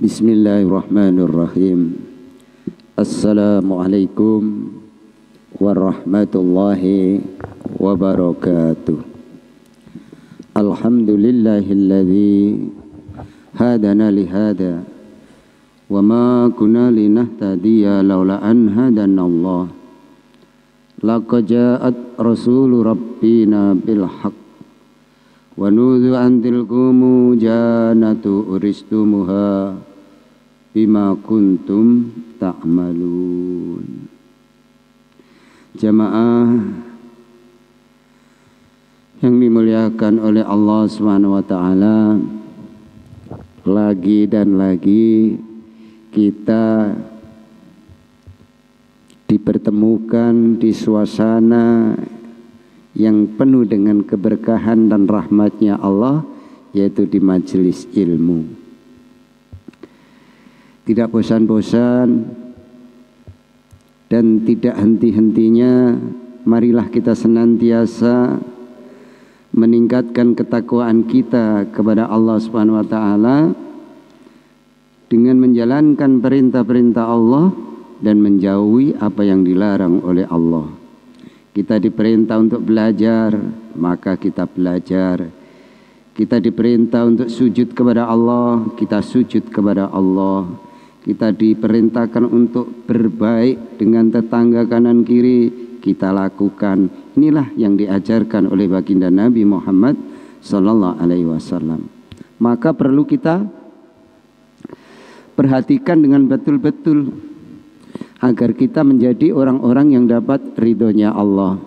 Bismillahirrahmanirrahim. Assalamualaikum warahmatullahi wabarakatuh. Alhamdulillahilladzi hadana lihada wa ma kunna linahtadiya laula an hadanallah. Laqad ja'at rasulu rabbina bil haqq wa nudhu an tilkumu janatu uristumuha bima kuntum ta'malun. Jamaah yang dimuliakan oleh Allah Subhanahu wa taala, lagi dan lagi kita dipertemukan di suasana yang penuh dengan keberkahan dan rahmatnya Allah, yaitu di majelis ilmu. Tidak bosan-bosan dan tidak henti-hentinya, marilah kita senantiasa meningkatkan ketakwaan kita kepada Allah Subhanahu wa taala dengan menjalankan perintah-perintah Allah dan menjauhi apa yang dilarang oleh Allah. Kita diperintah untuk belajar, maka kita belajar. Kita diperintah untuk sujud kepada Allah, kita sujud kepada Allah. Kita diperintahkan untuk berbaik dengan tetangga kanan kiri, kita lakukan. Inilah yang diajarkan oleh baginda Nabi Muhammad sallallahu alaihi wasallam. Maka perlu kita perhatikan dengan betul-betul agar kita menjadi orang-orang yang dapat ridhonya Allah.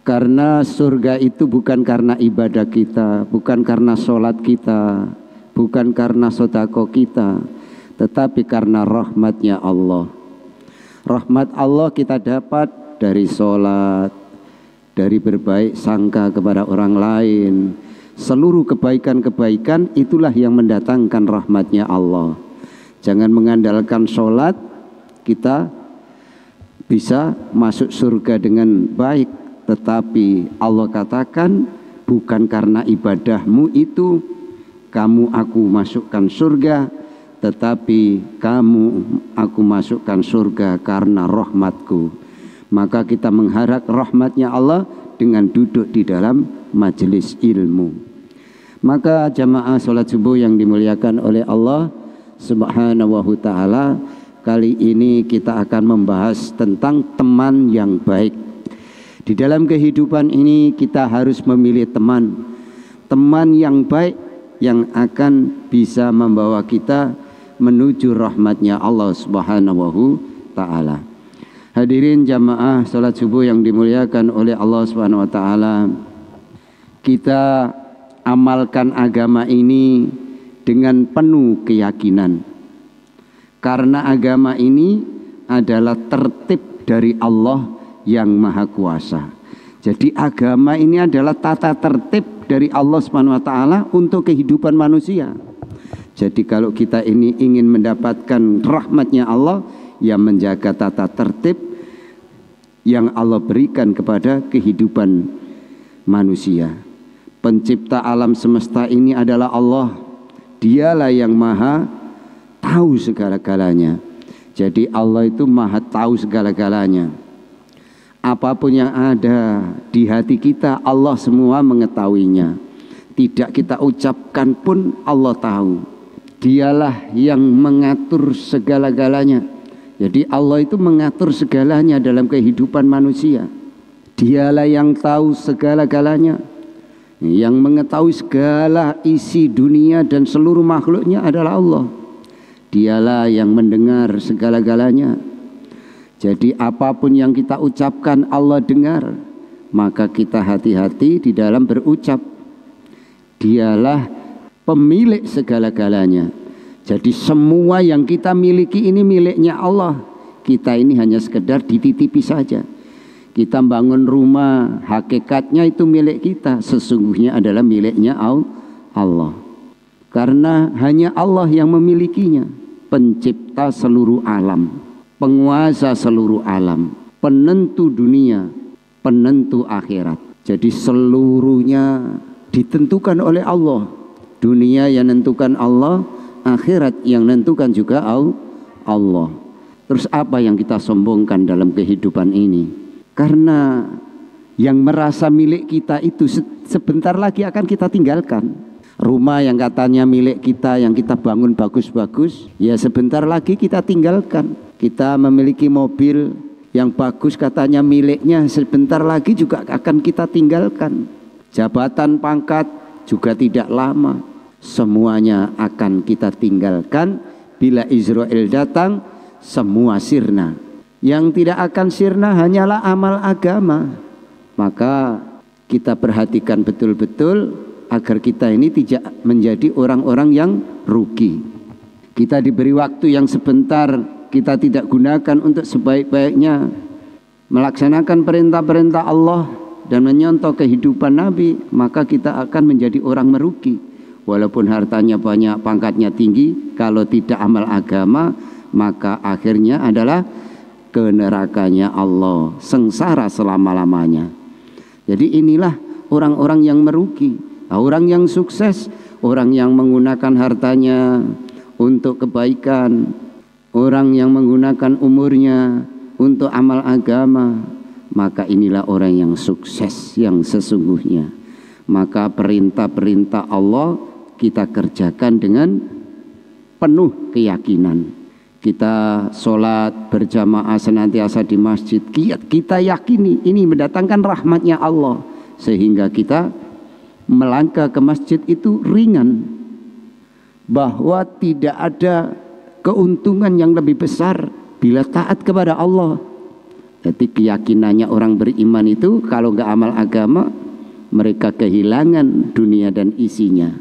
Karena surga itu bukan karena ibadah kita, bukan karena sholat kita, bukan karena sedekah kita, tetapi karena rahmatnya Allah. Rahmat Allah kita dapat dari sholat, dari berbaik sangka kepada orang lain. Seluruh kebaikan-kebaikan itulah yang mendatangkan rahmatnya Allah. Jangan mengandalkan sholat kita bisa masuk surga dengan baik, tetapi Allah katakan bukan karena ibadahmu itu kamu aku masukkan surga, tetapi kamu aku masukkan surga karena rahmatku. Maka kita mengharap rahmatnya Allah dengan duduk di dalam majelis ilmu. Maka jamaah sholat subuh yang dimuliakan oleh Allah Subhanahu wa ta'ala, kali ini kita akan membahas tentang teman yang baik. Di dalam kehidupan ini kita harus memilih teman yang baik yang akan bisa membawa kita menuju rahmatnya Allah Subhanahu ta'ala. Hadirin jamaah salat subuh yang dimuliakan oleh Allah Subhanahu wa ta'ala, kita amalkan agama ini dengan penuh keyakinan, karena agama ini adalah tertib dari Allah yang maha kuasa. Jadi agama ini adalah tata tertib dari Allah Subhanahu wa ta'ala untuk kehidupan manusia. Jadi kalau kita ini ingin mendapatkan rahmatnya Allah, ya menjaga tata tertib yang Allah berikan kepada kehidupan manusia. Pencipta alam semesta ini adalah Allah. Dialah yang maha tahu segala-galanya. Jadi Allah itu maha tahu segala-galanya. Apapun yang ada di hati kita, Allah semua mengetahuinya. Tidak kita ucapkan pun Allah tahu. Dialah yang mengatur segala-galanya. Jadi Allah itu mengatur segalanya dalam kehidupan manusia. Dialah yang tahu segala-galanya. Yang mengetahui segala isi dunia dan seluruh makhluknya adalah Allah. Dialah yang mendengar segala-galanya. Jadi apapun yang kita ucapkan Allah dengar. Maka kita hati-hati di dalam berucap. Dialah pemilik segala-galanya. Jadi semua yang kita miliki ini miliknya Allah. Kita ini hanya sekedar dititipi saja. Kita bangun rumah, hakikatnya itu milik kita, sesungguhnya adalah miliknya Allah. Karena hanya Allah yang memilikinya. Pencipta seluruh alam, penguasa seluruh alam, penentu dunia, penentu akhirat. Jadi seluruhnya ditentukan oleh Allah. Dunia yang menentukan Allah, akhirat yang nentukan juga Allah. Terus apa yang kita sombongkan dalam kehidupan ini? Karena yang merasa milik kita itu sebentar lagi akan kita tinggalkan. Rumah yang katanya milik kita, yang kita bangun bagus-bagus, ya sebentar lagi kita tinggalkan. Kita memiliki mobil yang bagus katanya miliknya, sebentar lagi juga akan kita tinggalkan. Jabatan, pangkat juga tidak lama, semuanya akan kita tinggalkan. Bila Israel datang, semua sirna. Yang tidak akan sirna hanyalah amal agama. Maka kita perhatikan betul-betul agar kita ini tidak menjadi orang-orang yang rugi. Kita diberi waktu yang sebentar, kita tidak gunakan untuk sebaik-baiknya melaksanakan perintah-perintah Allah dan menyontoh kehidupan Nabi, maka kita akan menjadi orang merugi. Walaupun hartanya banyak, pangkatnya tinggi, kalau tidak amal agama, maka akhirnya adalah ke nerakanya Allah, sengsara selama-lamanya. Jadi inilah orang-orang yang merugi. Orang yang sukses, orang yang menggunakan hartanya untuk kebaikan, orang yang menggunakan umurnya untuk amal agama, maka inilah orang yang sukses yang sesungguhnya. Maka perintah-perintah Allah kita kerjakan dengan penuh keyakinan. Kita sholat berjamaah senantiasa di masjid, kita yakini ini mendatangkan rahmatnya Allah, sehingga kita melangkah ke masjid itu ringan, bahwa tidak ada keuntungan yang lebih besar bila taat kepada Allah. Jadi keyakinannya orang beriman itu kalau nggak amal agama, mereka kehilangan dunia dan isinya.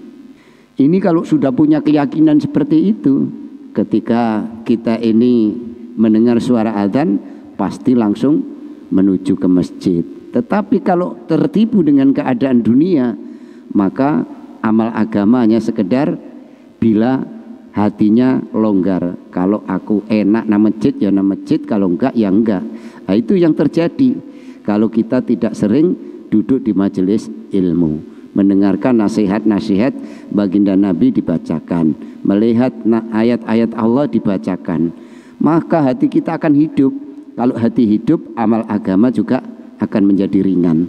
Ini kalau sudah punya keyakinan seperti itu, ketika kita ini mendengar suara adzan pasti langsung menuju ke masjid. Tetapi kalau tertipu dengan keadaan dunia, maka amal agamanya sekedar bila hatinya longgar. Kalau aku enak na masjid ya na masjid, kalau enggak ya enggak. Nah, itu yang terjadi kalau kita tidak sering duduk di majelis ilmu, mendengarkan nasihat-nasihat baginda Nabi dibacakan, melihat ayat-ayat Allah dibacakan, maka hati kita akan hidup. Kalau hati hidup, amal agama juga akan menjadi ringan.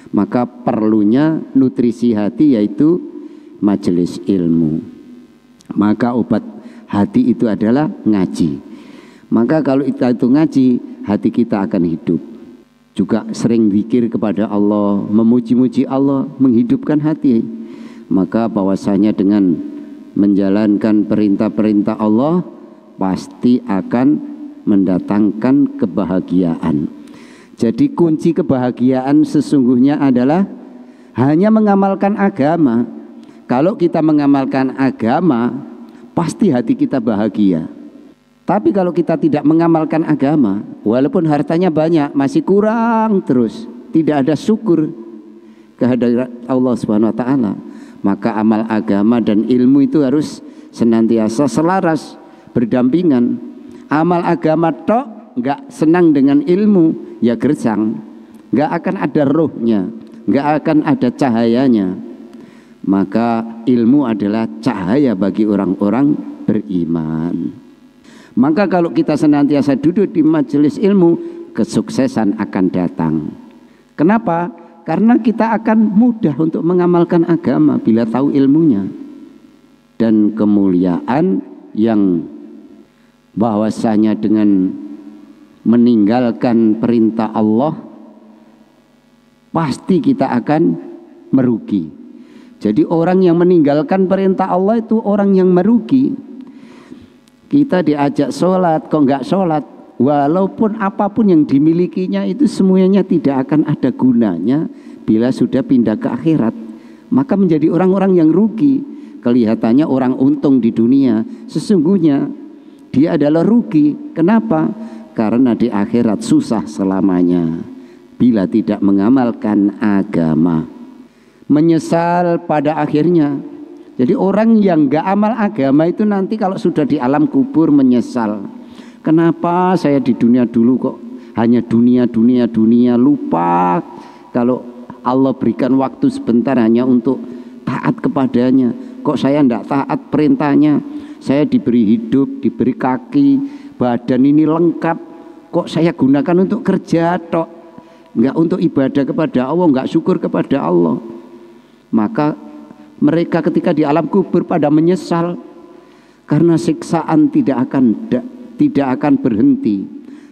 Maka perlunya nutrisi hati yaitu majelis ilmu. Maka obat hati itu adalah ngaji. Maka kalau kita itu ngaji, hati kita akan hidup. Juga sering zikir kepada Allah, memuji-muji Allah, menghidupkan hati. Maka bahwasanya dengan menjalankan perintah-perintah Allah pasti akan mendatangkan kebahagiaan. Jadi kunci kebahagiaan sesungguhnya adalah hanya mengamalkan agama. Kalau kita mengamalkan agama, pasti hati kita bahagia. Tapi kalau kita tidak mengamalkan agama, walaupun hartanya banyak, masih kurang terus, tidak ada syukur kehadirat Allah Subhanahu wa taala, maka amal agama dan ilmu itu harus senantiasa selaras, berdampingan. Amal agama tok enggak senang dengan ilmu, ya gersang, enggak akan ada rohnya, enggak akan ada cahayanya. Maka ilmu adalah cahaya bagi orang-orang beriman. Maka kalau kita senantiasa duduk di majelis ilmu, kesuksesan akan datang. Kenapa? Karena kita akan mudah untuk mengamalkan agama bila tahu ilmunya. Dan kemuliaan yang bahwasanya dengan meninggalkan perintah Allah, pasti kita akan merugi. Jadi orang yang meninggalkan perintah Allah itu orang yang merugi. Kita diajak sholat, kok nggak sholat, walaupun apapun yang dimilikinya itu semuanya tidak akan ada gunanya bila sudah pindah ke akhirat. Maka menjadi orang-orang yang rugi. Kelihatannya orang untung di dunia, sesungguhnya dia adalah rugi. Kenapa? Karena di akhirat susah selamanya bila tidak mengamalkan agama, menyesal pada akhirnya. Jadi orang yang gak amal agama itu nanti kalau sudah di alam kubur menyesal. Kenapa saya di dunia dulu kok hanya dunia, lupa kalau Allah berikan waktu sebentar hanya untuk taat kepadanya. Kok saya tidak taat perintahnya? saya diberi hidup, diberi kaki, badan ini lengkap, kok saya gunakan untuk kerja tok, enggak untuk ibadah kepada Allah, enggak syukur kepada Allah. Maka mereka ketika di alam kubur pada menyesal karena siksaan tidak akan berhenti.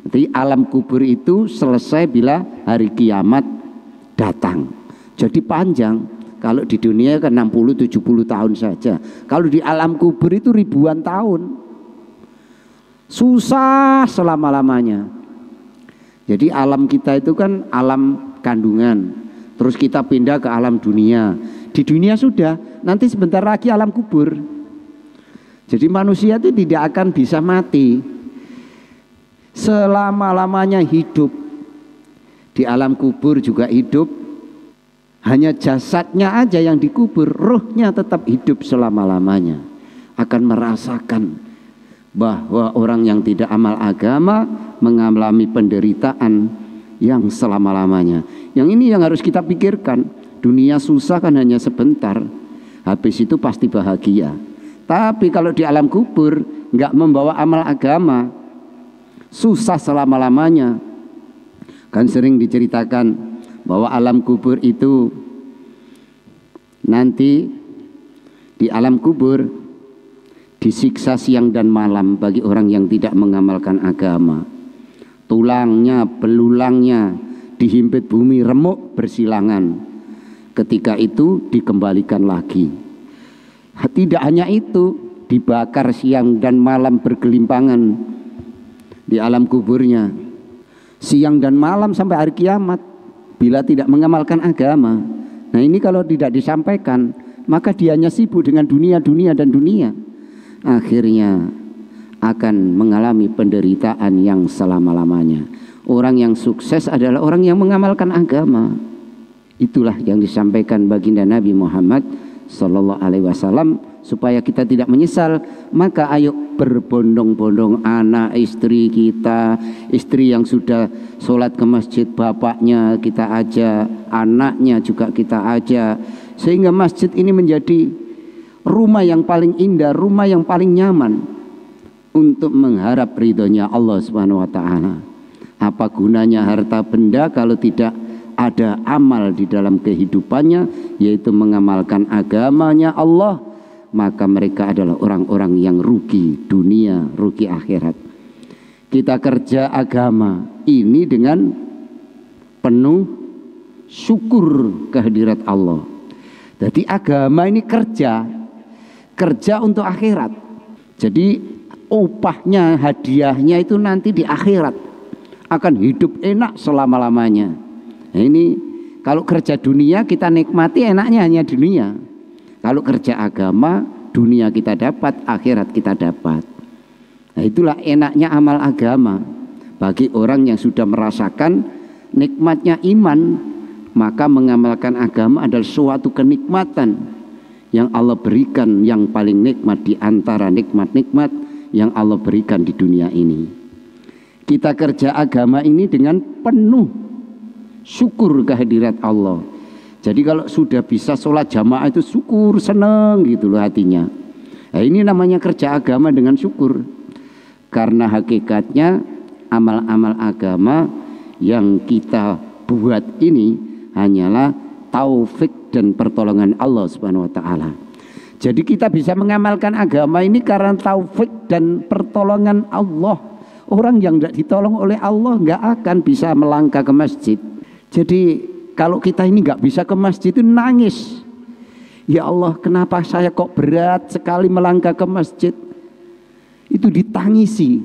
Jadi alam kubur itu selesai bila hari kiamat datang. Jadi panjang. Kalau di dunia kan 60-70 tahun saja. Kalau di alam kubur itu ribuan tahun. Susah selama-lamanya. Jadi alam kita itu kan alam kandungan. Terus kita pindah ke alam dunia. Di dunia sudah, nanti sebentar lagi alam kubur. Jadi manusia itu tidak akan bisa mati. Selama-lamanya hidup. Di alam kubur juga hidup. Hanya jasadnya aja yang dikubur, rohnya tetap hidup selama-lamanya. Akan merasakan bahwa orang yang tidak amal agama mengalami penderitaan yang selama-lamanya. Yang ini yang harus kita pikirkan. Dunia susah kan hanya sebentar, habis itu pasti bahagia. Tapi kalau di alam kubur nggak membawa amal agama, susah selama-lamanya. Kan sering diceritakan bahwa alam kubur itu nanti di alam kubur disiksa siang dan malam bagi orang yang tidak mengamalkan agama. Tulangnya, belulangnya dihimpit bumi remuk bersilangan. Ketika itu dikembalikan lagi. Tidak hanya itu, dibakar siang dan malam bergelimpangan di alam kuburnya. Siang dan malam sampai hari kiamat bila tidak mengamalkan agama. Nah ini kalau tidak disampaikan, maka dia hanya sibuk dengan dunia dan dunia. Akhirnya akan mengalami penderitaan yang selama-lamanya. Orang yang sukses adalah orang yang mengamalkan agama. Itulah yang disampaikan baginda Nabi Muhammad Sallallahu Alaihi Wasallam supaya kita tidak menyesal. Maka ayo berbondong-bondong anak istri kita, istri yang sudah sholat ke masjid bapaknya kita ajak, anaknya juga kita ajak, sehingga masjid ini menjadi rumah yang paling indah, rumah yang paling nyaman untuk mengharap ridhonya Allah Subhanahu Wa Taala. Apa gunanya harta benda kalau tidak ada amal di dalam kehidupannya, yaitu mengamalkan agamanya Allah? Maka mereka adalah orang-orang yang rugi dunia, rugi akhirat. Kita kerja agama ini dengan penuh syukur kehadirat Allah. Jadi agama ini kerja untuk akhirat. Jadi upahnya, hadiahnya itu nanti di akhirat akan hidup enak selama-lamanya. Nah ini kalau kerja dunia kita nikmati enaknya hanya dunia. Kalau kerja agama, dunia kita dapat, akhirat kita dapat. Nah itulah enaknya amal agama. Bagi orang yang sudah merasakan nikmatnya iman, maka mengamalkan agama adalah suatu kenikmatan yang Allah berikan, yang paling nikmat di antara nikmat-nikmat yang Allah berikan di dunia ini. Kita kerja agama ini dengan penuh syukur kehadirat Allah. Jadi kalau sudah bisa sholat jamaah itu syukur, senang gitu loh hatinya. Nah ini namanya kerja agama dengan syukur. Karena hakikatnya amal-amal agama yang kita buat ini hanyalah taufik dan pertolongan Allah Subhanahu Wa Taala. Jadi kita bisa mengamalkan agama ini karena taufik dan pertolongan Allah. Orang yang tidak ditolong oleh Allah nggak akan bisa melangkah ke masjid. Jadi kalau kita ini nggak bisa ke masjid itu nangis. Ya Allah, kenapa saya kok berat sekali melangkah ke masjid? Itu ditangisi.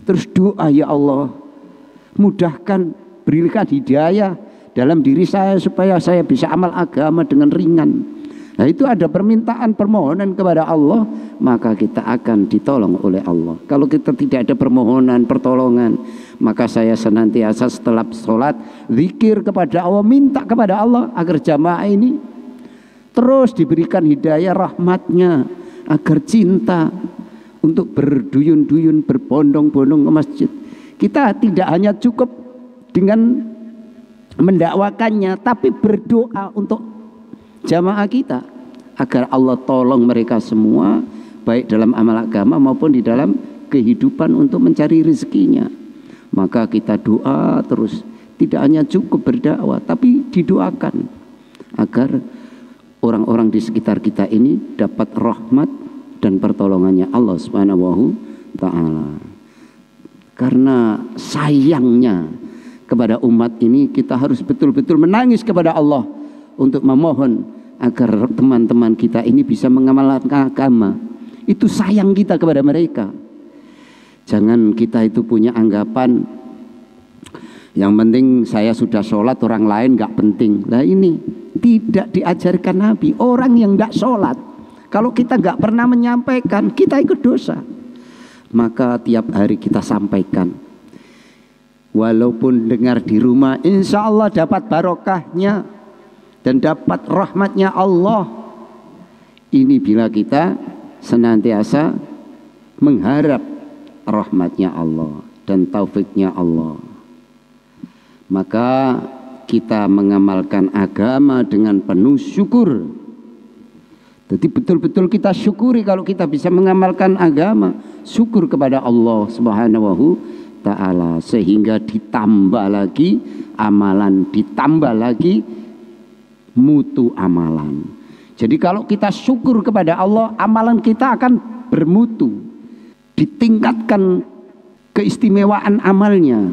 Terus doa, ya Allah, mudahkan, berikan hidayah dalam diri saya supaya saya bisa amal agama dengan ringan. Nah itu ada permintaan, permohonan kepada Allah, maka kita akan ditolong oleh Allah. Kalau kita tidak ada permohonan, pertolongan, maka saya senantiasa setelah sholat zikir kepada Allah, minta kepada Allah agar jamaah ini terus diberikan hidayah rahmatnya, agar cinta untuk berduyun-duyun, berbondong-bondong ke masjid. Kita tidak hanya cukup dengan mendakwakannya, tapi berdoa untuk jamaah kita agar Allah tolong mereka semua baik dalam amal agama maupun di dalam kehidupan untuk mencari rezekinya. Maka kita doa terus, tidak hanya cukup berdakwah, tapi didoakan agar orang-orang di sekitar kita ini dapat rahmat dan pertolongannya Allah Subhanahu Ta'ala. Karena sayangnya kepada umat ini, kita harus betul-betul menangis kepada Allah untuk memohon agar teman-teman kita ini bisa mengamalkan agama. Itu sayang kita kepada mereka. Jangan kita itu punya anggapan yang penting saya sudah sholat, orang lain gak penting. Nah ini tidak diajarkan Nabi. Orang yang gak sholat, kalau kita gak pernah menyampaikan, kita ikut dosa. Maka tiap hari kita sampaikan. Walaupun dengar di rumah, insya Allah dapat barokahnya dan dapat rahmatnya Allah. Ini bila kita senantiasa mengharap rahmatnya Allah dan taufiknya Allah. Maka kita mengamalkan agama dengan penuh syukur. Jadi betul-betul kita syukuri kalau kita bisa mengamalkan agama. Syukur kepada Allah Subhanahu Ta'ala. Sehingga ditambah lagi amalan, ditambah lagi mutu amalan. Jadi kalau kita syukur kepada Allah, amalan kita akan bermutu, ditingkatkan keistimewaan amalnya.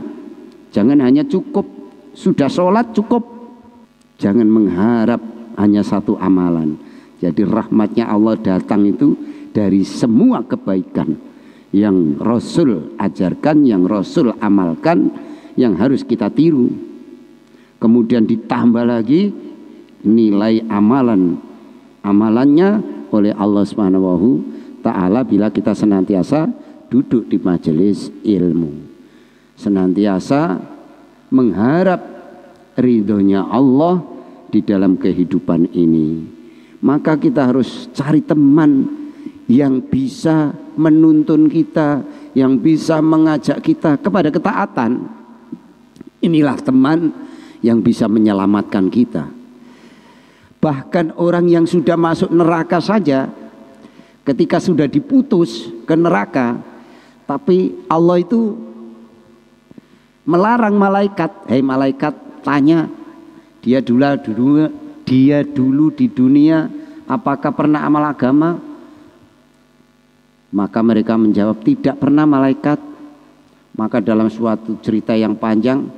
Jangan hanya cukup sudah sholat cukup, jangan mengharap hanya satu amalan. Jadi rahmatnya Allah datang itu dari semua kebaikan yang Rasul ajarkan, yang Rasul amalkan, yang harus kita tiru. Kemudian ditambah lagi nilai amalannya oleh Allah Subhanahu Ta'ala bila kita senantiasa duduk di majelis ilmu, senantiasa mengharap ridhonya Allah di dalam kehidupan ini. Maka kita harus cari teman yang bisa menuntun kita, yang bisa mengajak kita kepada ketaatan. Inilah teman yang bisa menyelamatkan kita. Bahkan orang yang sudah masuk neraka saja, ketika sudah diputus ke neraka, tapi Allah itu melarang malaikat, hei malaikat, tanya dia dulu di dunia apakah pernah amal agama? Maka mereka menjawab tidak pernah malaikat. Maka dalam suatu cerita yang panjang,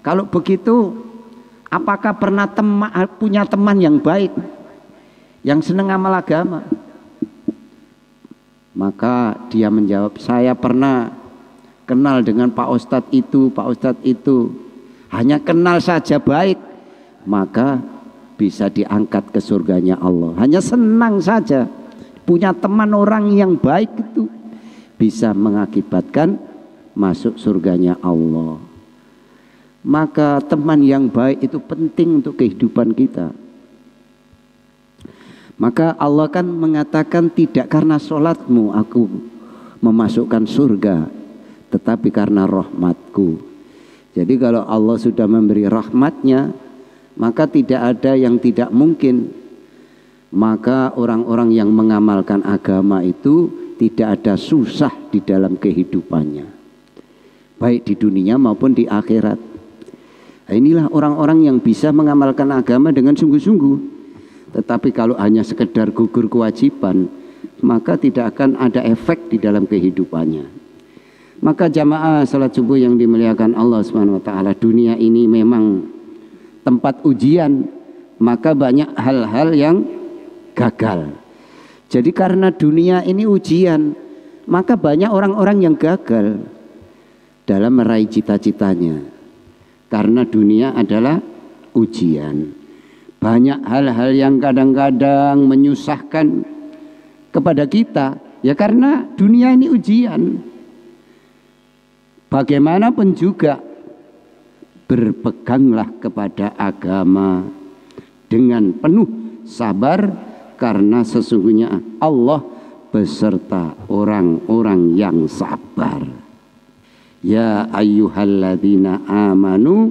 kalau begitu apakah pernah punya teman yang baik, yang senang amal agama? Maka dia menjawab, saya pernah kenal dengan Pak Ustadz itu, Pak Ustadz itu. Hanya kenal saja baik, maka bisa diangkat ke surganya Allah. Hanya senang saja punya teman orang yang baik itu bisa mengakibatkan masuk surganya Allah. Maka teman yang baik itu penting untuk kehidupan kita. Maka Allah kan mengatakan tidak karena sholatmu aku memasukkan surga, tetapi karena rahmatku. Jadi kalau Allah sudah memberi rahmatnya, maka tidak ada yang tidak mungkin. Maka orang-orang yang mengamalkan agama itu tidak ada susah di dalam kehidupannya, baik di dunia maupun di akhirat. Nah, inilah orang-orang yang bisa mengamalkan agama dengan sungguh-sungguh. Tetapi kalau hanya sekedar gugur kewajiban, maka tidak akan ada efek di dalam kehidupannya. Maka jamaah salat subuh yang dimuliakan Allah Subhanahu wa Ta'ala, dunia ini memang tempat ujian, maka banyak hal-hal yang gagal. Jadi karena dunia ini ujian, maka banyak orang-orang yang gagal dalam meraih cita-citanya. Karena dunia adalah ujian. Banyak hal-hal yang kadang-kadang menyusahkan kepada kita, ya karena dunia ini ujian. Bagaimanapun juga, berpeganglah kepada agama dengan penuh sabar, karena sesungguhnya Allah beserta orang-orang yang sabar. Ya ayyuhalladzina amanu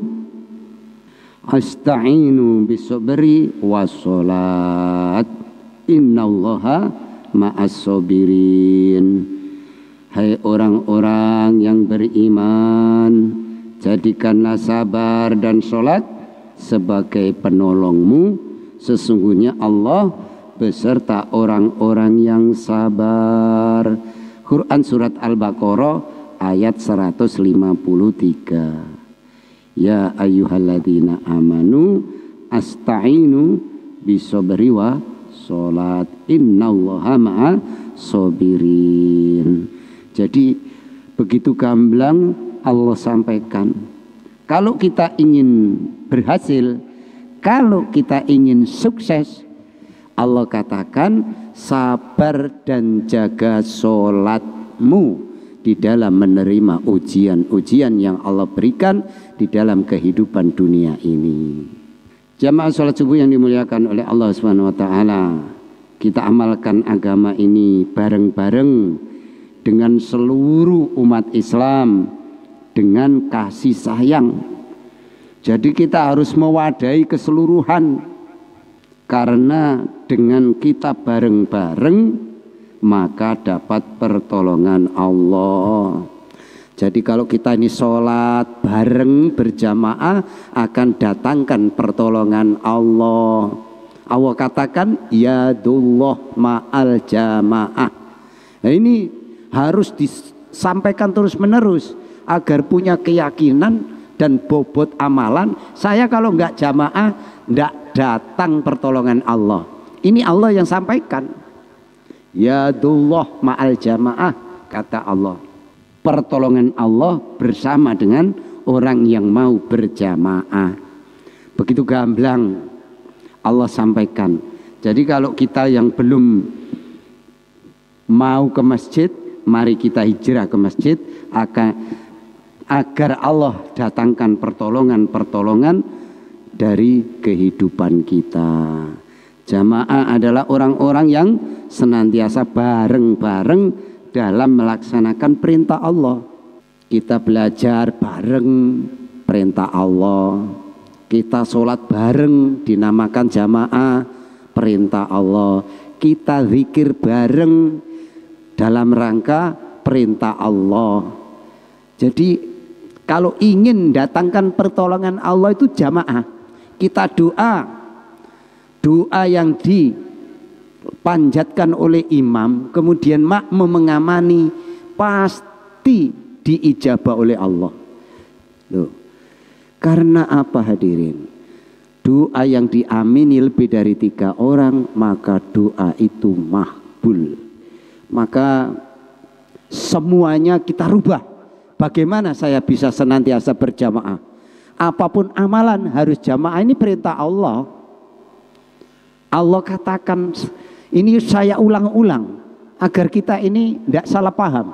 asta'inu bisabri wassalat innallaha ma'as sabirin. Hai orang-orang yang beriman, jadikanlah sabar dan sholat sebagai penolongmu. Sesungguhnya Allah beserta orang-orang yang sabar. Quran surat Al-Baqarah ayat 153. Ya ayyuhalladzina amanu asta'inu bisobri wa sholat innallaha ma'a sobirin. Jadi begitu gamblang Allah sampaikan, kalau kita ingin berhasil, kalau kita ingin sukses, Allah katakan sabar dan jaga sholatmu di dalam menerima ujian-ujian yang Allah berikan di dalam kehidupan dunia ini. Jamaah sholat subuh yang dimuliakan oleh Allah SWT, kita amalkan agama ini bareng-bareng dengan seluruh umat Islam dengan kasih sayang. Jadi kita harus mewadahi keseluruhan, karena dengan kita bareng-bareng maka dapat pertolongan Allah. Jadi kalau kita ini sholat bareng berjamaah akan datangkan pertolongan Allah. Allah katakan yadullah ma'al jamaah. Nah, ini harus disampaikan terus-menerus agar punya keyakinan dan bobot amalan. Saya kalau enggak jamaah enggak datang pertolongan Allah. Ini Allah yang sampaikan. Yadullah ma'al jamaah, kata Allah. Pertolongan Allah bersama dengan orang yang mau berjamaah. Begitu gamblang Allah sampaikan. Jadi kalau kita yang belum mau ke masjid, mari kita hijrah ke masjid agar Allah datangkan pertolongan-pertolongan dari kehidupan kita. Jamaah adalah orang-orang yang senantiasa bareng-bareng dalam melaksanakan perintah Allah. Kita belajar bareng perintah Allah, kita sholat bareng dinamakan jamaah perintah Allah, kita zikir bareng dalam rangka perintah Allah. Jadi kalau ingin datangkan pertolongan Allah itu jamaah. Kita doa yang dipanjatkan oleh imam, kemudian makmum mengamani, pasti diijabah oleh Allah. Loh. Karena apa hadirin? Doa yang diamini lebih dari 3 orang, maka doa itu makbul. Maka semuanya kita rubah. Bagaimana saya bisa senantiasa berjamaah? Apapun amalan harus jamaah, ini perintah Allah. Allah katakan, ini saya ulang-ulang agar kita ini tidak salah paham,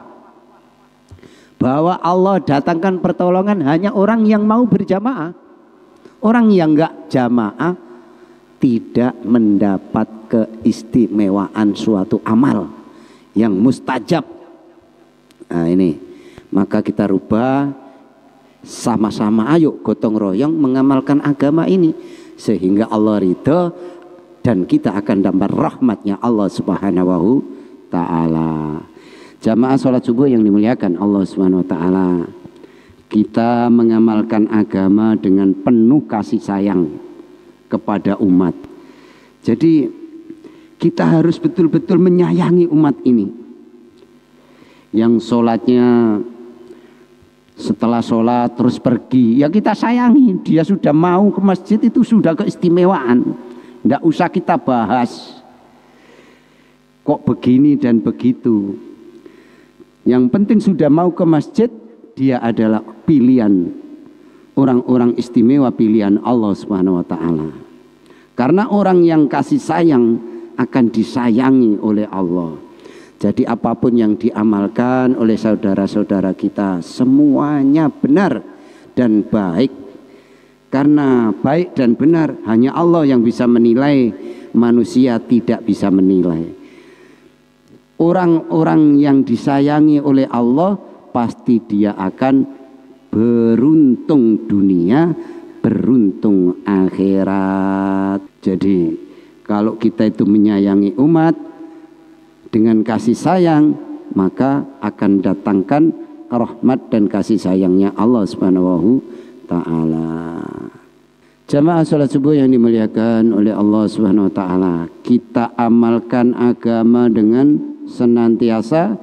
bahwa Allah datangkan pertolongan hanya orang yang mau berjamaah. Orang yang enggak jamaah tidak mendapat keistimewaan suatu amal yang mustajab. Nah ini, maka kita rubah sama-sama, ayo gotong royong mengamalkan agama ini sehingga Allah ridho dan kita akan dapat rahmatnya Allah Subhanahu Ta'ala. Jamaah sholat subuh yang dimuliakan Allah Subhanahu Wa Ta'ala, kita mengamalkan agama dengan penuh kasih sayang kepada umat. Jadi kita harus betul-betul menyayangi umat ini. Yang sholatnya setelah sholat terus pergi, ya kita sayangi. Dia sudah mau ke masjid, itu sudah keistimewaan. Tidak usah kita bahas kok begini dan begitu. Yang penting sudah mau ke masjid, dia adalah pilihan orang-orang istimewa, pilihan Allah Subhanahu Wa Ta'ala. Karena orang yang kasih sayang akan disayangi oleh Allah. Jadi apapun yang diamalkan oleh saudara-saudara kita, semuanya benar dan baik. Karena baik dan benar hanya Allah yang bisa menilai, manusia tidak bisa menilai. Orang-orang yang disayangi oleh Allah pasti dia akan beruntung dunia, beruntung akhirat. Jadi kalau kita itu menyayangi umat, dengan kasih sayang, maka akan datangkan rahmat dan kasih sayangnya Allah Subhanahu Ta'ala. Jamaah salat subuh yang dimuliakan oleh Allah Subhanahu Wa Ta'ala, kita amalkan agama dengan senantiasa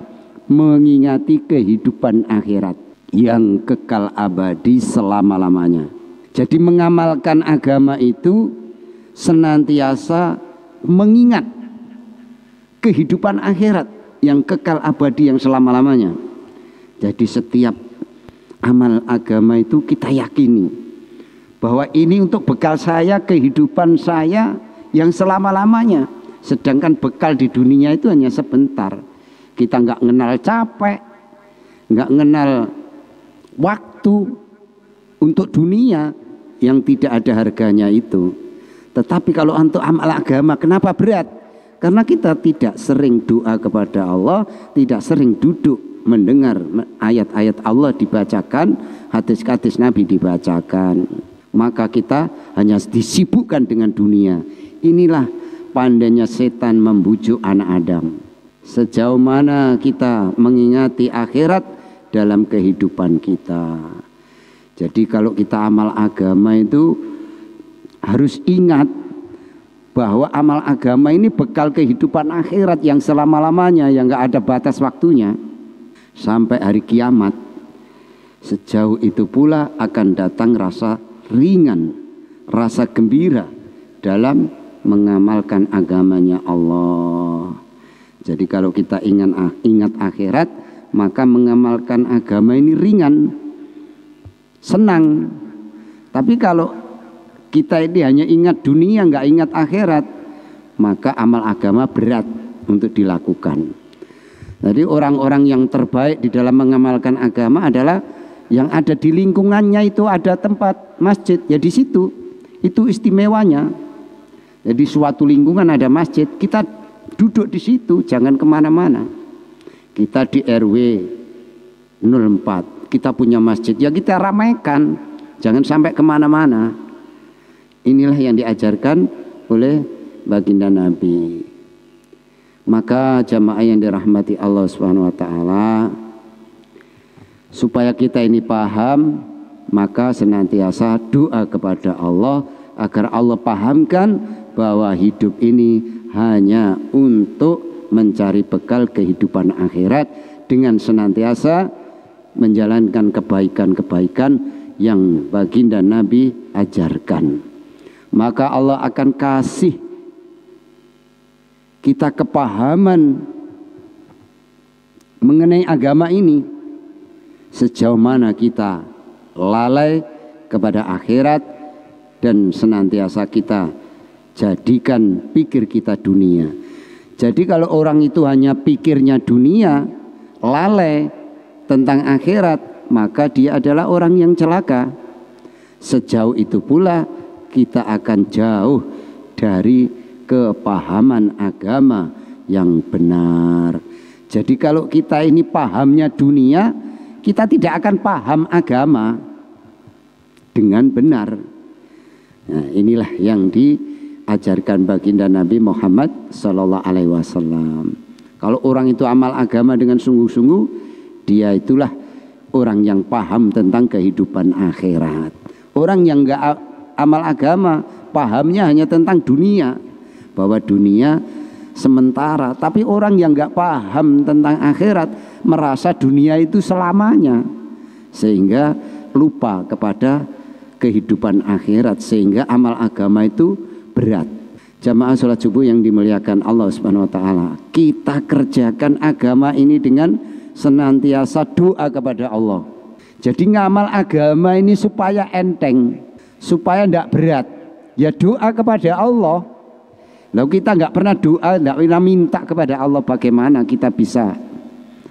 mengingati kehidupan akhirat yang kekal abadi selama-lamanya. Jadi mengamalkan agama itu senantiasa mengingat kehidupan akhirat yang kekal abadi yang selama-lamanya. Jadi setiap amal agama itu kita yakini bahwa ini untuk bekal saya, kehidupan saya yang selama-lamanya. Sedangkan bekal di dunia itu hanya sebentar. Kita nggak kenal capek, nggak kenal waktu untuk dunia yang tidak ada harganya itu. Tetapi kalau untuk amal agama, kenapa berat? Karena kita tidak sering doa kepada Allah, tidak sering duduk mendengar ayat-ayat Allah dibacakan, hadis-hadis Nabi dibacakan. Maka kita hanya disibukkan dengan dunia. Inilah pandainya setan membujuk anak Adam. Sejauh mana kita mengingati akhirat dalam kehidupan kita. Jadi kalau kita amal agama itu harus ingat bahwa amal agama ini bekal kehidupan akhirat yang selama-lamanya, yang gak ada batas waktunya sampai hari kiamat. Sejauh itu pula akan datang rasa ringan, rasa gembira dalam mengamalkan agamanya Allah. Jadi kalau kita ingat akhirat, maka mengamalkan agama ini ringan, senang. Tapi kalau kita ini hanya ingat dunia, nggak ingat akhirat, maka amal agama berat untuk dilakukan. Jadi orang-orang yang terbaik di dalam mengamalkan agama adalah yang ada di lingkungannya itu ada tempat masjid, ya di situ. Itu istimewanya. Jadi suatu lingkungan ada masjid, kita duduk di situ, jangan kemana-mana. Kita di RW 04, kita punya masjid, ya kita ramaikan, jangan sampai kemana-mana. Inilah yang diajarkan oleh baginda Nabi. Maka jamaah yang dirahmati Allah Subhanahu Wa Ta'ala, supaya kita ini paham, maka senantiasa doa kepada Allah agar Allah pahamkan bahwa hidup ini hanya untuk mencari bekal kehidupan akhirat dengan senantiasa menjalankan kebaikan-kebaikan yang baginda Nabi ajarkan. Maka Allah akan kasih kita kepahaman mengenai agama ini sejauh mana kita lalai kepada akhirat dan senantiasa kita jadikan pikir kita dunia. Jadi kalau orang itu hanya pikirnya dunia, lalai tentang akhirat, maka dia adalah orang yang celaka. Sejauh itu pula kita akan jauh dari kepahaman agama yang benar. Jadi kalau kita ini pahamnya dunia, kita tidak akan paham agama dengan benar. Nah, inilah yang diajarkan baginda Nabi Muhammad Sallallahu Alaihi Wasallam. Kalau orang itu amal agama dengan sungguh-sungguh, dia itulah orang yang paham tentang kehidupan akhirat. Orang yang enggak amal agama, pahamnya hanya tentang dunia, bahwa dunia sementara. Tapi orang yang nggak paham tentang akhirat merasa dunia itu selamanya, sehingga lupa kepada kehidupan akhirat, sehingga amal agama itu berat. Jamaah sholat subuh yang dimuliakan Allah Subhanahu Wa Ta'ala, kita kerjakan agama ini dengan senantiasa doa kepada Allah. Jadi ngamal agama ini supaya enteng, supaya tidak berat, ya doa kepada Allah. Lalu kita nggak pernah doa, nggak pernah minta kepada Allah, bagaimana kita bisa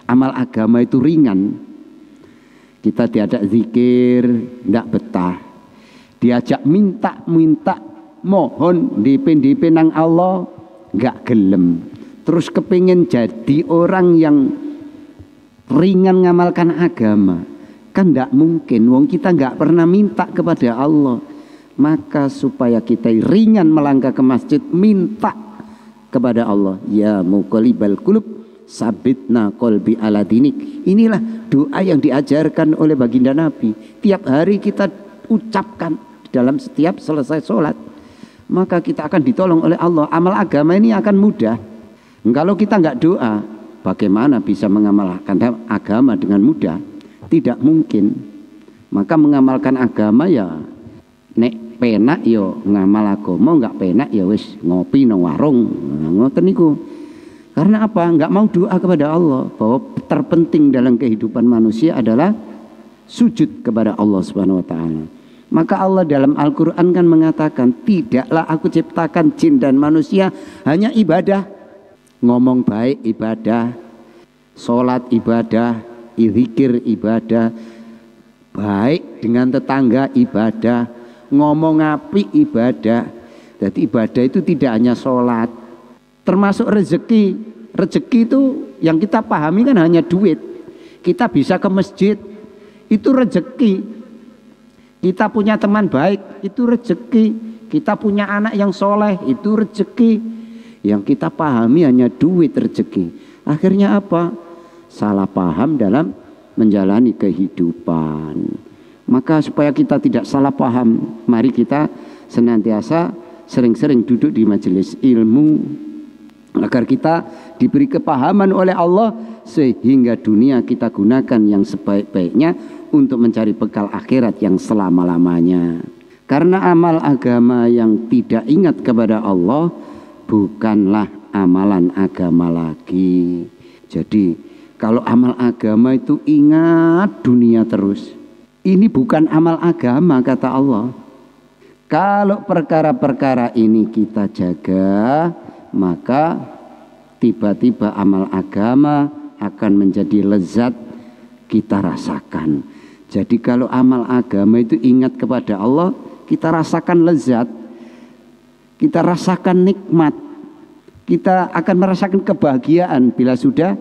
amal agama itu ringan? Kita diajak zikir, nggak betah. Diajak minta, mohon, DP nang Allah, nggak gelem. Terus kepingin jadi orang yang ringan ngamalkan agama, kan nggak mungkin. Wong kita nggak pernah minta kepada Allah. Maka supaya kita ringan melangkah ke masjid, minta kepada Allah. Ya muqallibal qulub sabitna qalbi ala dinik. Inilah doa yang diajarkan oleh baginda Nabi. Tiap hari kita ucapkan dalam setiap selesai sholat. Maka kita akan ditolong oleh Allah. Amal agama ini akan mudah. Kalau kita nggak doa, bagaimana bisa mengamalkan agama dengan mudah? Tidak mungkin. Maka mengamalkan agama ya nek penak yo ngamal agama, nggak penak ya wis ngopi nang warung. Ngoten niku. Karena apa? Nggak mau doa kepada Allah, bahwa terpenting dalam kehidupan manusia adalah sujud kepada Allah Subhanahu wa taala. Maka Allah dalam Al-Qur'an kan mengatakan, tidaklah aku ciptakan jin dan manusia hanya ibadah. Ngomong baik ibadah, sholat ibadah, zikir ibadah, baik dengan tetangga ibadah, ngomong apik ibadah. Jadi ibadah itu tidak hanya sholat, termasuk rezeki. Rezeki itu yang kita pahami kan hanya duit. Kita bisa ke masjid, itu rezeki. Kita punya teman baik, itu rezeki. Kita punya anak yang soleh, itu rezeki. Yang kita pahami hanya duit rezeki. Akhirnya apa? Salah paham dalam menjalani kehidupan. Maka supaya kita tidak salah paham, mari kita senantiasa sering-sering duduk di majelis ilmu agar kita diberi kepahaman oleh Allah, sehingga dunia kita gunakan yang sebaik-baiknya untuk mencari bekal akhirat yang selama-lamanya. Karena amal agama yang tidak ingat kepada Allah bukanlah amalan agama lagi. Jadi kalau amal agama itu ingat dunia terus, ini bukan amal agama kata Allah. Kalau perkara-perkara ini kita jaga, maka tiba-tiba amal agama akan menjadi lezat kita rasakan. Jadi kalau amal agama itu ingat kepada Allah, kita rasakan lezat, kita rasakan nikmat, kita akan merasakan kebahagiaan bila sudah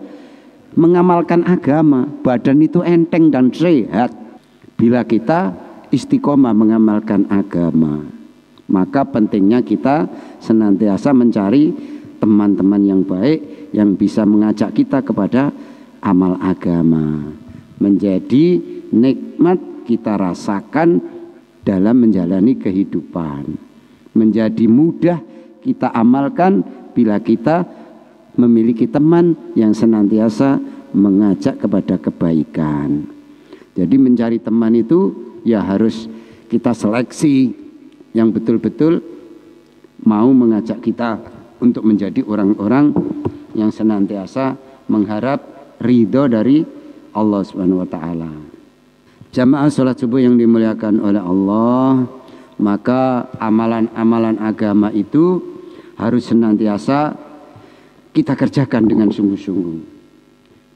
mengamalkan agama. Badan itu enteng dan sehat bila kita istiqomah mengamalkan agama. Maka pentingnya kita senantiasa mencari teman-teman yang baik yang bisa mengajak kita kepada amal agama. Menjadi nikmat kita rasakan dalam menjalani kehidupan. Menjadi mudah kita amalkan bila kita memiliki teman yang senantiasa mengajak kepada kebaikan. Jadi mencari teman itu ya harus kita seleksi yang betul-betul mau mengajak kita untuk menjadi orang-orang yang senantiasa mengharap ridho dari Allah Subhanahu wa taala. Jamaah salat subuh yang dimuliakan oleh Allah, maka amalan-amalan agama itu harus senantiasa kita kerjakan dengan sungguh-sungguh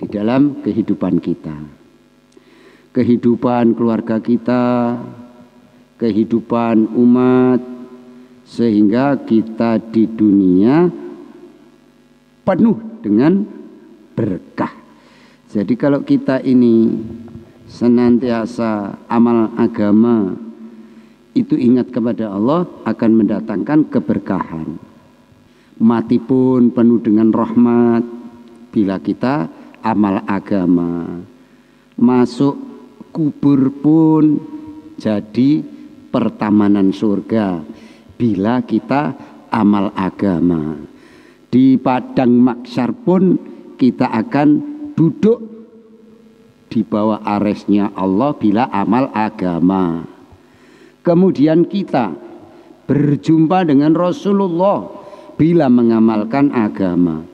di dalam kehidupan kita. Kehidupan keluarga kita, kehidupan umat, sehingga kita di dunia penuh dengan berkah. Jadi kalau kita ini senantiasa amal agama itu ingat kepada Allah, akan mendatangkan keberkahan. Mati pun penuh dengan rahmat bila kita amal agama. Masuk kubur pun jadi pertamanan surga bila kita amal agama. Di padang mahsyar pun kita akan duduk di bawah arsy-Nya Allah bila amal agama. Kemudian kita berjumpa dengan Rasulullah bila mengamalkan agama.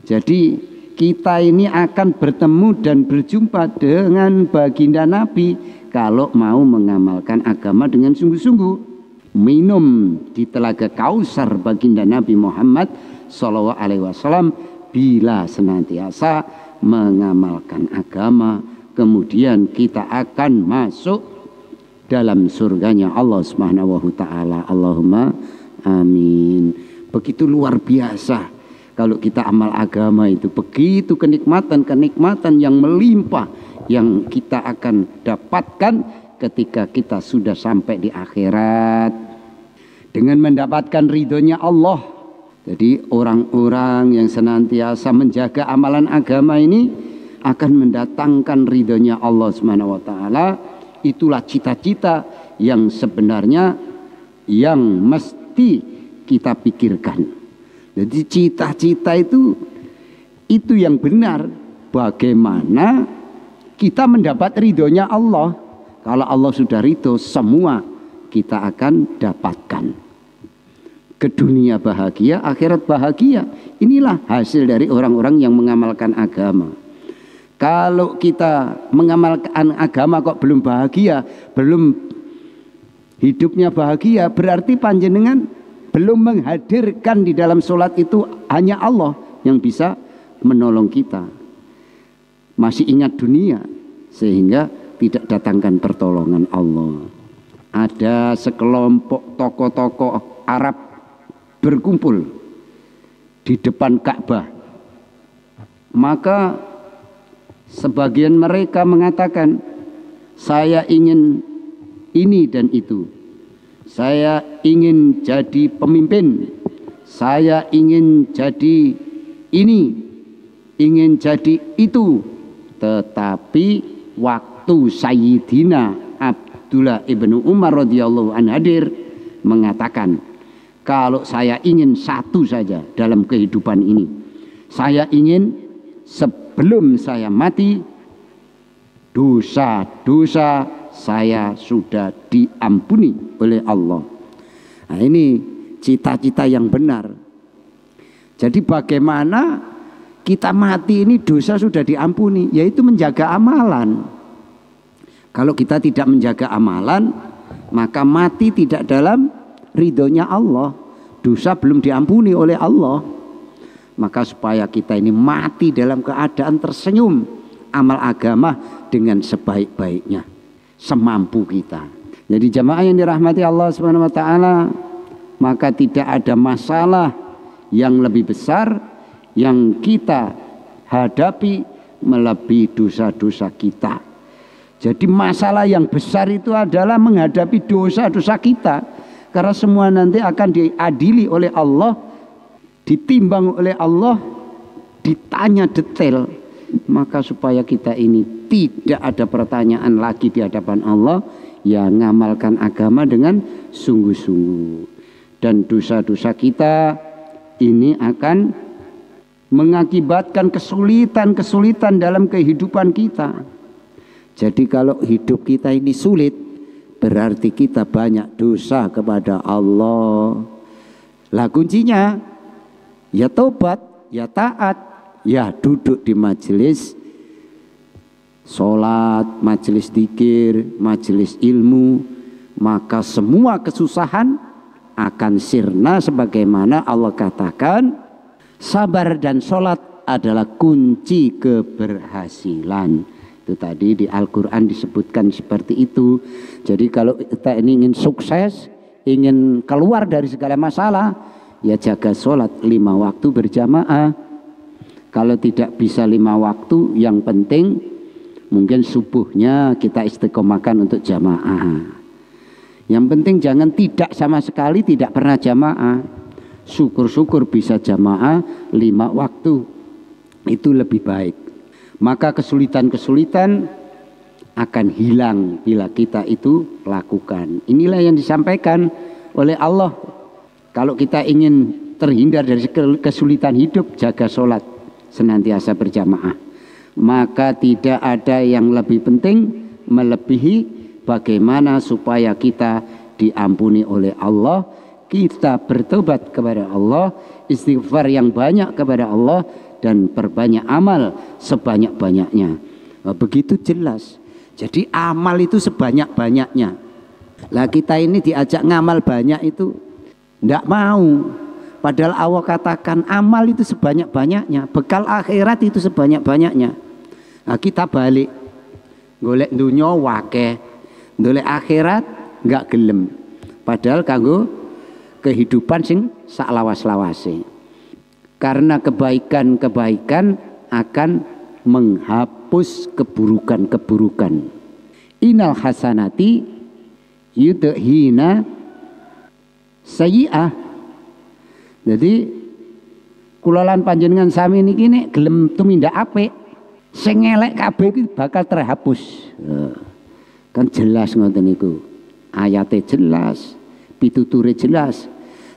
Jadi kita ini akan bertemu dan berjumpa dengan baginda Nabi kalau mau mengamalkan agama dengan sungguh-sungguh. Minum di telaga Kausar baginda Nabi Muhammad SAW bila senantiasa mengamalkan agama, kemudian kita akan masuk dalam surganya Allah Subhanahu wa taala. Allahumma amin. Begitu luar biasa kalau kita amal agama itu, begitu kenikmatan-kenikmatan yang melimpah yang kita akan dapatkan ketika kita sudah sampai di akhirat dengan mendapatkan ridhonya Allah. Jadi orang-orang yang senantiasa menjaga amalan agama ini akan mendatangkan ridhonya Allah Subhanahu wa taala. Itulah cita-cita yang sebenarnya yang mesti kita pikirkan. Jadi cita-cita itu yang benar. Bagaimana kita mendapat ridhonya Allah. Kalau Allah sudah ridho, semua kita akan dapatkan. Ke dunia bahagia, akhirat bahagia. Inilah hasil dari orang-orang yang mengamalkan agama. Kalau kita mengamalkan agama kok belum bahagia, belum hidupnya bahagia, berarti panjenengan belum menghadirkan di dalam sholat itu hanya Allah yang bisa menolong kita. Masih ingat dunia sehingga tidak datangkan pertolongan Allah. Ada sekelompok tokoh-tokoh Arab berkumpul di depan Ka'bah. Maka sebagian mereka mengatakan, saya ingin ini dan itu. Saya ingin jadi pemimpin. Saya ingin jadi ini, ingin jadi itu. Tetapi waktu Sayyidina Abdullah ibnu Umar radhiyallahu anhu hadir, mengatakan, kalau saya ingin satu saja dalam kehidupan ini, saya ingin sebelum saya mati, dosa-dosa saya sudah diampuni oleh Allah. Nah, ini cita-cita yang benar. Jadi bagaimana kita mati ini dosa sudah diampuni, yaitu menjaga amalan. Kalau kita tidak menjaga amalan, maka mati tidak dalam ridhonya Allah, dosa belum diampuni oleh Allah. Maka supaya kita ini mati dalam keadaan tersenyum, amal agama dengan sebaik-baiknya, semampu kita. Jadi jamaah yang dirahmati Allah Subhanahu wa taala, maka tidak ada masalah yang lebih besar yang kita hadapi melebihi dosa-dosa kita. Jadi masalah yang besar itu adalah menghadapi dosa-dosa kita. Karena semua nanti akan diadili oleh Allah, ditimbang oleh Allah, ditanya detail. Maka supaya kita ini tidak ada pertanyaan lagi di hadapan Allah, ya ngamalkan agama dengan sungguh-sungguh. Dan dosa-dosa kita ini akan mengakibatkan kesulitan-kesulitan dalam kehidupan kita. Jadi kalau hidup kita ini sulit, berarti kita banyak dosa kepada Allah. Lah kuncinya ya tobat, ya taat, ya duduk di majelis sholat, majelis zikir, majelis ilmu. Maka semua kesusahan akan sirna, sebagaimana Allah katakan, sabar dan sholat adalah kunci keberhasilan. Itu tadi di Al-Quran disebutkan seperti itu. Jadi kalau kita ini ingin sukses, ingin keluar dari segala masalah, ya jaga sholat 5 waktu berjamaah. Kalau tidak bisa 5 waktu, yang penting mungkin subuhnya kita istiqomahkan untuk jamaah. Yang penting jangan tidak sama sekali, tidak pernah jamaah. Syukur-syukur bisa jamaah 5 waktu, itu lebih baik. Maka kesulitan-kesulitan akan hilang bila kita itu lakukan. Inilah yang disampaikan oleh Allah. Kalau kita ingin terhindar dari kesulitan hidup, jaga sholat senantiasa berjamaah. Maka tidak ada yang lebih penting melebihi bagaimana supaya kita diampuni oleh Allah, kita bertobat kepada Allah, istighfar yang banyak kepada Allah, dan perbanyak amal sebanyak-banyaknya. Begitu jelas. Jadi amal itu sebanyak-banyaknya. Lah kita ini diajak ngamal banyak itu tidak mau. Padahal Allah katakan amal itu sebanyak-banyaknya, bekal akhirat itu sebanyak-banyaknya. Nah, kita balik golek dunya wakeh, golek akhirat enggak gelem. Padahal kanggo kehidupan sing sak lawas-lawase. Karena kebaikan-kebaikan akan menghapus keburukan-keburukan. Innal hasanati yudhina sayyi'ah. Jadi Kula lan panjenengan sami niki nek gelem tumindak apik, sing elek kabeh iki bakal terhapus. Kan jelas ngoten niku. Ayate jelas, pituture jelas.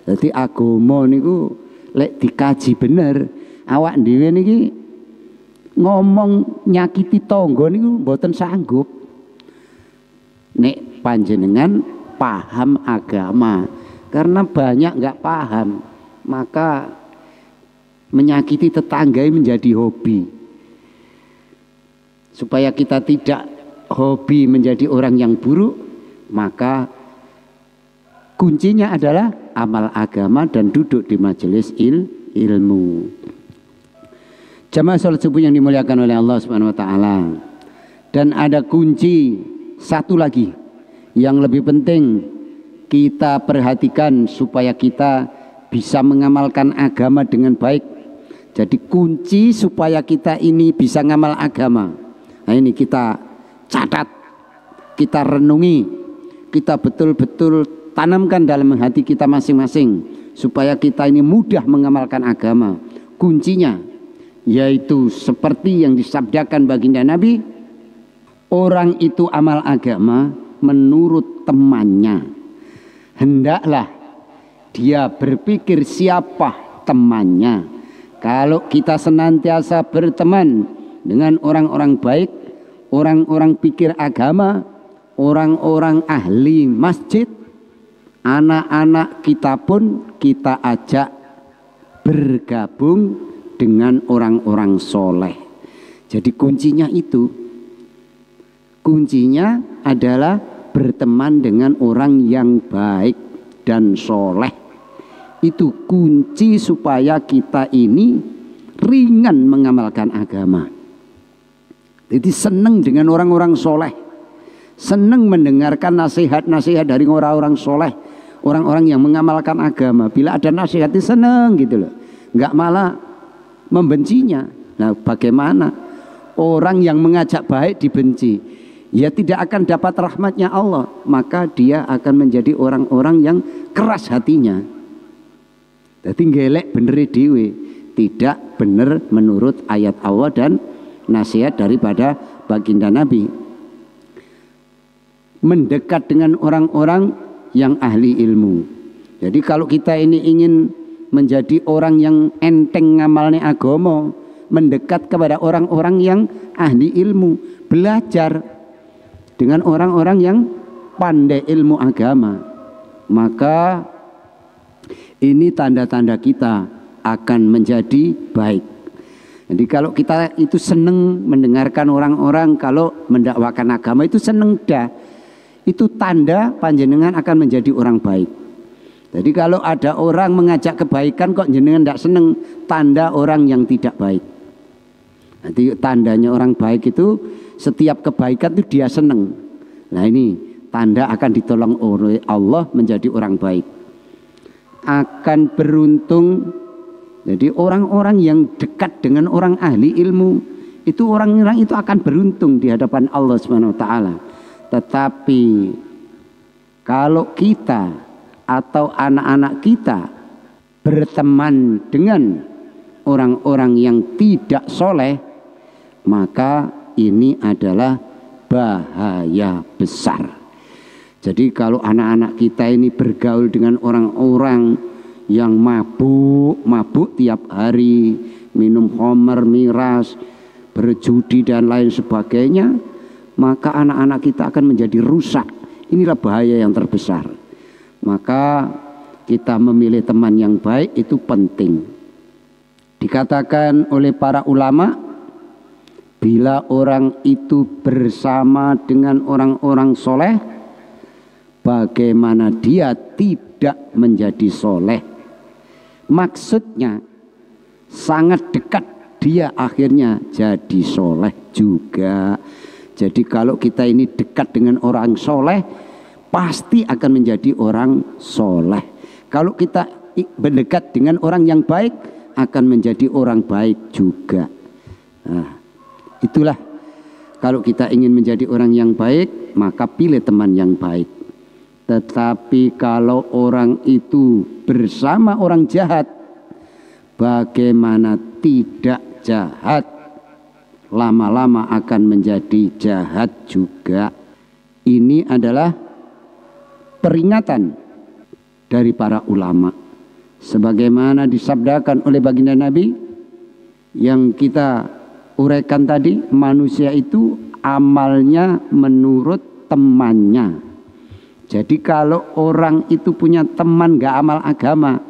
Dadi agama niku lek dikaji bener, awak dhewe niki ngomong nyakiti tangga niku mboten sanggup. Nek panjenengan paham agama, karena banyak nggak paham, maka menyakiti tetangga menjadi hobi. Supaya kita tidak hobi menjadi orang yang buruk, maka kuncinya adalah amal agama dan duduk di majelis ilmu. Jamaah salat subuh yang dimuliakan oleh Allah Subhanahu wa taala. Dan ada kunci satu lagi yang lebih penting kita perhatikan supaya kita bisa mengamalkan agama dengan baik. Jadi kunci supaya kita ini bisa ngamal agama. Nah ini kita catat, kita renungi, kita betul-betul tanamkan dalam hati kita masing-masing supaya kita ini mudah mengamalkan agama. Kuncinya yaitu seperti yang disabdakan baginda Nabi, orang itu amal agama menurut temannya. Hendaklah dia berpikir siapa temannya. Kalau kita senantiasa berteman dengan orang-orang baik, orang-orang pikir agama, orang-orang ahli masjid, anak-anak kita pun kita ajak bergabung dengan orang-orang soleh. Jadi kuncinya itu, kuncinya adalah berteman dengan orang yang baik dan soleh. Itu kunci supaya kita ini ringan mengamalkan agama. Jadi senang dengan orang-orang soleh, senang mendengarkan nasihat-nasihat dari orang-orang soleh, orang-orang yang mengamalkan agama. Bila ada nasihat itu senang gitu loh, nggak malah membencinya. Nah bagaimana orang yang mengajak baik dibenci? Ya tidak akan dapat rahmatnya Allah, maka dia akan menjadi orang-orang yang keras hatinya. Jadi ngelek bener dhewe, tidak bener menurut ayat Allah dan nasihat daripada baginda Nabi. Mendekat dengan orang-orang yang ahli ilmu. Jadi kalau kita ini ingin menjadi orang yang enteng ngamalnya agama, mendekat kepada orang-orang yang ahli ilmu, belajar dengan orang-orang yang pandai ilmu agama, maka ini tanda-tanda kita akan menjadi baik. Jadi kalau kita itu senang mendengarkan orang-orang kalau mendakwakan agama itu senang dah, itu tanda panjenengan akan menjadi orang baik. Jadi kalau ada orang mengajak kebaikan kok jenengan tidak senang, tanda orang yang tidak baik. Nanti tandanya orang baik itu setiap kebaikan itu dia senang. Nah ini tanda akan ditolong oleh Allah menjadi orang baik. Akan beruntung. Jadi orang-orang yang dekat dengan orang ahli ilmu itu orang-orang itu akan beruntung di hadapan Allah Subhanahu wa taala. Tetapi kalau kita atau anak-anak kita berteman dengan orang-orang yang tidak soleh, maka ini adalah bahaya besar. Jadi kalau anak-anak kita ini bergaul dengan orang-orang yang mabuk tiap hari, minum khamar, miras, berjudi dan lain sebagainya, maka anak-anak kita akan menjadi rusak. Inilah bahaya yang terbesar. Maka kita memilih teman yang baik itu penting. Dikatakan oleh para ulama, bila orang itu bersama dengan orang-orang soleh, bagaimana dia tidak menjadi soleh? Maksudnya sangat dekat dia akhirnya jadi soleh juga. Jadi kalau kita ini dekat dengan orang soleh, pasti akan menjadi orang soleh. Kalau kita mendekat dengan orang yang baik, akan menjadi orang baik juga. Nah, itulah kalau kita ingin menjadi orang yang baik, maka pilih teman yang baik. Tetapi kalau orang itu bersama orang jahat, bagaimana tidak jahat, lama-lama akan menjadi jahat juga. Ini adalah peringatan dari para ulama. Sebagaimana disabdakan oleh baginda Nabi yang kita uraikan tadi, manusia itu amalnya menurut temannya. Jadi kalau orang itu punya teman gak amal agama,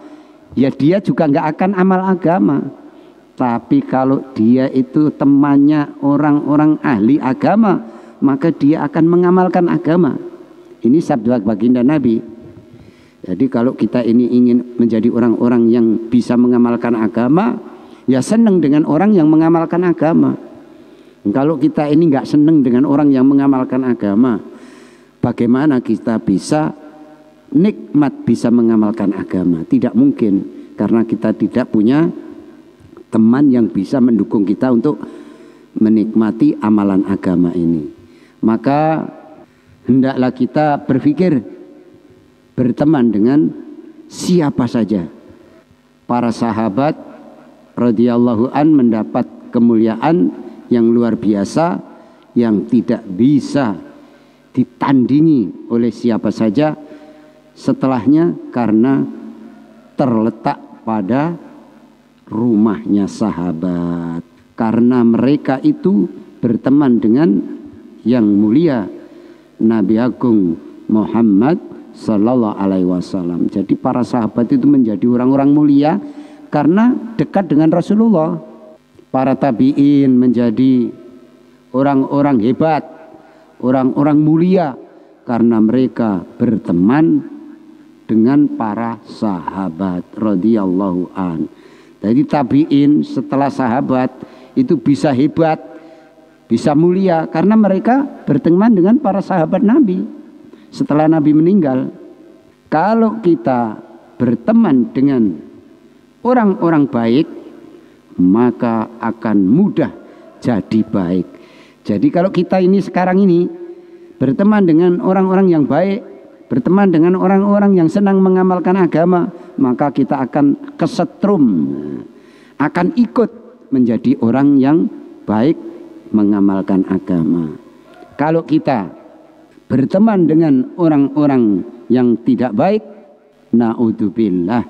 ya dia juga gak akan amal agama. Tapi kalau dia itu temannya orang-orang ahli agama, maka dia akan mengamalkan agama. Ini sabda baginda Nabi. Jadi kalau kita ini ingin menjadi orang-orang yang bisa mengamalkan agama, ya senang dengan orang yang mengamalkan agama. Kalau kita ini gak senang dengan orang yang mengamalkan agama, bagaimana kita bisa nikmat bisa mengamalkan agama? Tidak mungkin, karena kita tidak punya teman yang bisa mendukung kita untuk menikmati amalan agama ini. Maka hendaklah kita berpikir berteman dengan siapa saja. Para sahabat radhiyallahu an mendapat kemuliaan yang luar biasa yang tidak bisa ditandingi oleh siapa saja setelahnya, karena terletak pada rumahnya sahabat. Karena mereka itu berteman dengan yang mulia Nabi Agung Muhammad Sallallahu Alaihi Wasallam. Jadi para sahabat itu menjadi orang-orang mulia karena dekat dengan Rasulullah. Para tabi'in menjadi orang-orang hebat, orang-orang mulia karena mereka berteman dengan para sahabat radhiyallahu an. Jadi tabi'in setelah sahabat itu bisa hebat, bisa mulia karena mereka berteman dengan para sahabat Nabi setelah Nabi meninggal. Kalau kita berteman dengan orang-orang baik, maka akan mudah jadi baik. Jadi kalau kita ini sekarang ini berteman dengan orang-orang yang baik, berteman dengan orang-orang yang senang mengamalkan agama, maka kita akan kesetrum, akan ikut menjadi orang yang baik mengamalkan agama. Kalau kita berteman dengan orang-orang yang tidak baik, naudzubillah,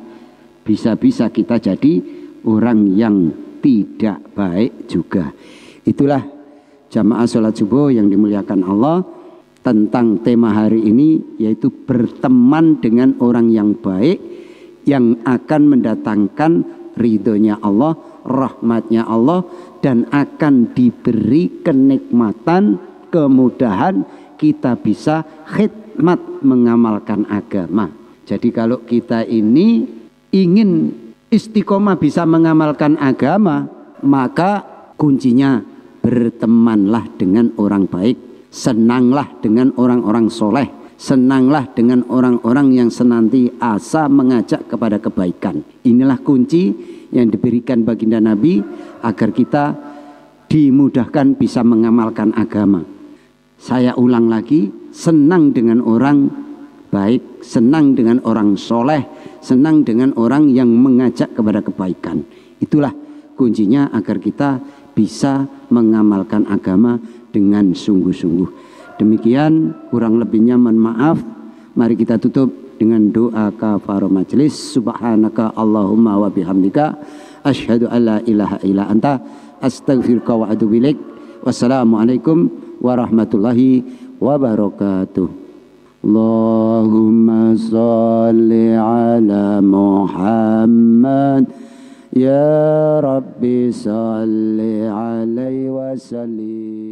bisa-bisa kita jadi orang yang tidak baik juga. Itulah jamaah sholat subuh yang dimuliakan Allah, tentang tema hari ini, yaitu berteman dengan orang yang baik yang akan mendatangkan ridhonya Allah, rahmatnya Allah, dan akan diberi kenikmatan, kemudahan kita bisa khidmat mengamalkan agama. Jadi kalau kita ini ingin istiqomah bisa mengamalkan agama, maka kuncinya bertemanlah dengan orang baik, senanglah dengan orang-orang soleh, senanglah dengan orang-orang yang senantiasa mengajak kepada kebaikan. Inilah kunci yang diberikan baginda Nabi agar kita dimudahkan bisa mengamalkan agama. Saya ulang lagi, senang dengan orang baik, senang dengan orang soleh, senang dengan orang yang mengajak kepada kebaikan. Itulah kuncinya agar kita bisa mengamalkan agama dengan sungguh-sungguh. Demikian, kurang lebihnya mohon maaf. Mari kita tutup dengan doa kafarah majelis. Subhanaka Allahumma wa bihamdika asyhadu an la ilaha illa anta astaghfiruka wa atubu ilaik. Wassalamualaikum warahmatullahi wabarakatuh. Allahumma salli ala Muhammad ya Rabbi salli alaihi wa sallim.